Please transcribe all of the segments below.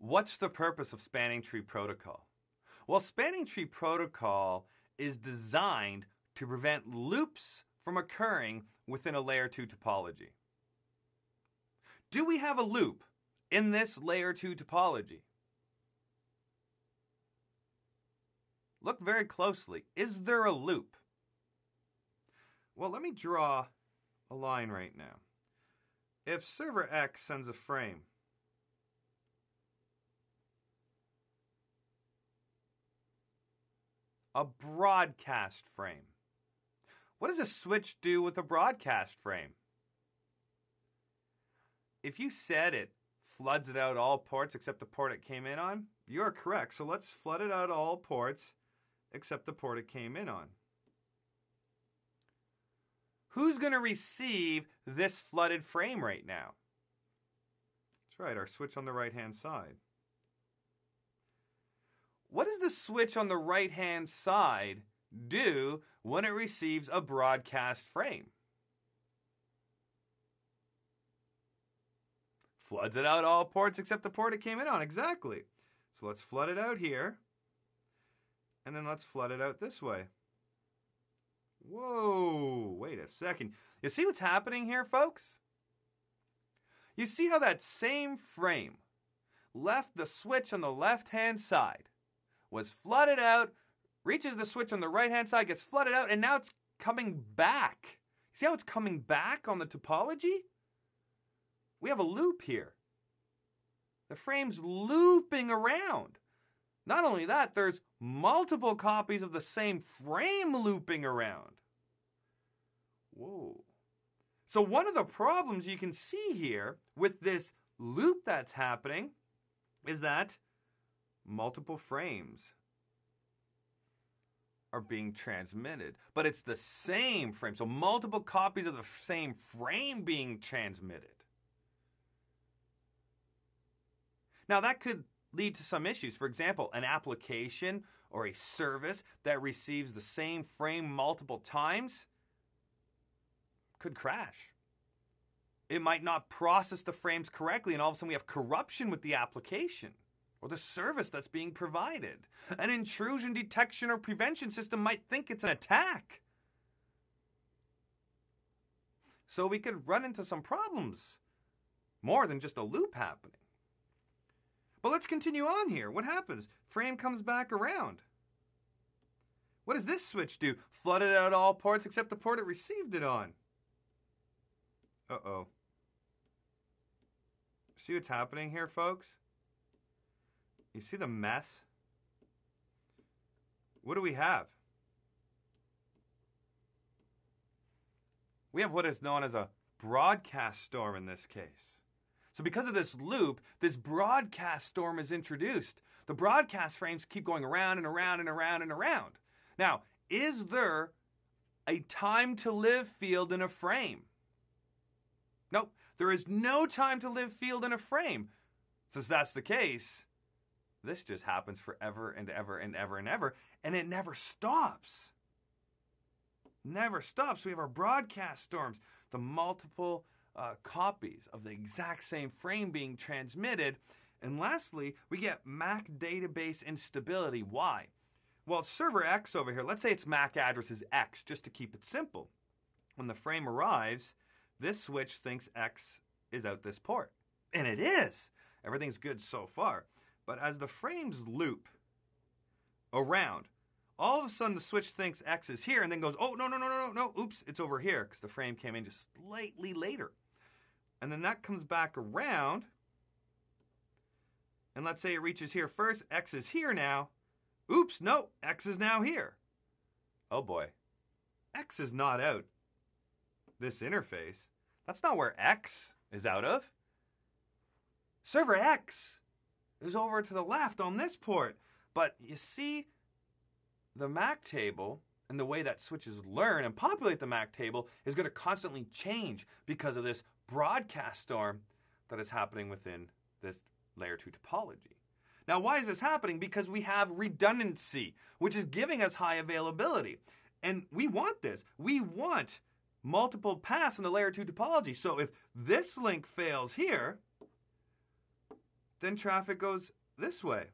What's the purpose of spanning tree protocol? Well, spanning tree protocol is designed to prevent loops from occurring within a layer 2 topology. Do we have a loop in this layer 2 topology? Look very closely. Is there a loop? Well, let me draw a line right now. If server X sends a frame, a broadcast frame. What does a switch do with a broadcast frame? If you said it floods it out all ports except the port it came in on, you are correct. So let's flood it out all ports except the port it came in on. Who's going to receive this flooded frame right now? That's right, our switch on the right-hand side. What does the switch on the right-hand side do when it receives a broadcast frame? Floods it out all ports except the port it came in on. Exactly. So let's flood it out here. And then let's flood it out this way. Whoa, wait a second. You see what's happening here, folks? You see how that same frame left the switch on the left-hand side, was flooded out, reaches the switch on the right-hand side, gets flooded out, and now it's coming back. See how it's coming back on the topology? We have a loop here. The frame's looping around. Not only that, there's multiple copies of the same frame looping around. Whoa. So one of the problems you can see here with this loop that's happening is that multiple frames are being transmitted. But it's the same frame. So multiple copies of the same frame being transmitted. Now that could lead to some issues. For example, an application or a service that receives the same frame multiple times could crash. It might not process the frames correctly, and all of a sudden we have corruption with the application or the service that's being provided. An intrusion detection or prevention system might think it's an attack. So we could run into some problems, more than just a loop happening. But let's continue on here. What happens? Frame comes back around. What does this switch do? Flooded out all ports except the port it received it on. Uh-oh. See what's happening here, folks? You see the mess? What do we have? We have what is known as a broadcast storm in this case. So because of this loop, this broadcast storm is introduced. The broadcast frames keep going around and around and around and around. Now, is there a time to live field in a frame? Nope, there is no time to live field in a frame. Since that's the case, this just happens forever and ever and ever and ever, and it never stops. Never stops. We have our broadcast storms, the multiple copies of the exact same frame being transmitted. And lastly, we get MAC database instability. Why? Well, server X over here, let's say its MAC address is X, just to keep it simple. When the frame arrives, this switch thinks X is out this port. And it is. Everything's good so far. But as the frames loop around, all of a sudden the switch thinks X is here and then goes, oh, no, oops, it's over here, because the frame came in just slightly later. And then that comes back around, and let's say it reaches here first, X is here now. Oops, no, X is now here. Oh boy, X is not out this interface. That's not where X is out of. Server X is over to the left on this port. But you see, the MAC table and the way that switches learn and populate the MAC table is going to constantly change because of this broadcast storm that is happening within this layer 2 topology. Now, why is this happening? Because we have redundancy, which is giving us high availability. And we want this. We want multiple paths in the layer 2 topology. So if this link fails here, then traffic goes this way.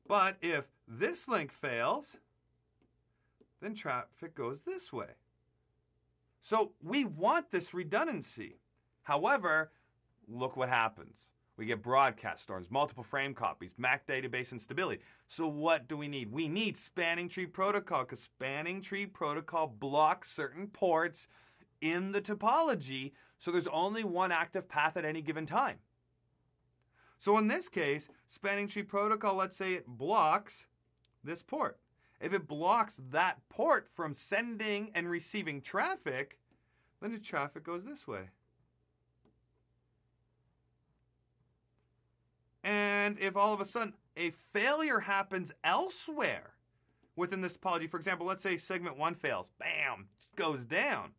But if this link fails, then traffic goes this way. So we want this redundancy. However, look what happens. We get broadcast storms, multiple frame copies, MAC database instability. So what do we need? We need spanning tree protocol, because spanning tree protocol blocks certain ports in the topology, so there's only one active path at any given time. So in this case, spanning tree protocol, let's say it blocks this port. If it blocks that port from sending and receiving traffic, then the traffic goes this way. And if all of a sudden a failure happens elsewhere within this topology, for example, let's say segment 1 fails, bam, goes down.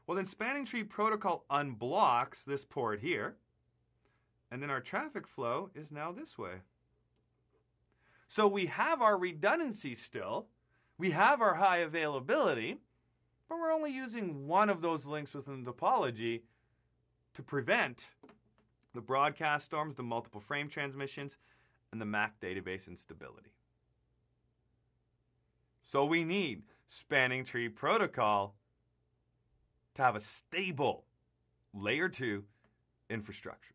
Well, then spanning tree protocol unblocks this port here, and then our traffic flow is now this way. So we have our redundancy still, we have our high availability, but we're only using one of those links within the topology to prevent the broadcast storms, the multiple frame transmissions, and the MAC database instability. So we need spanning tree protocol to have a stable layer 2 infrastructure.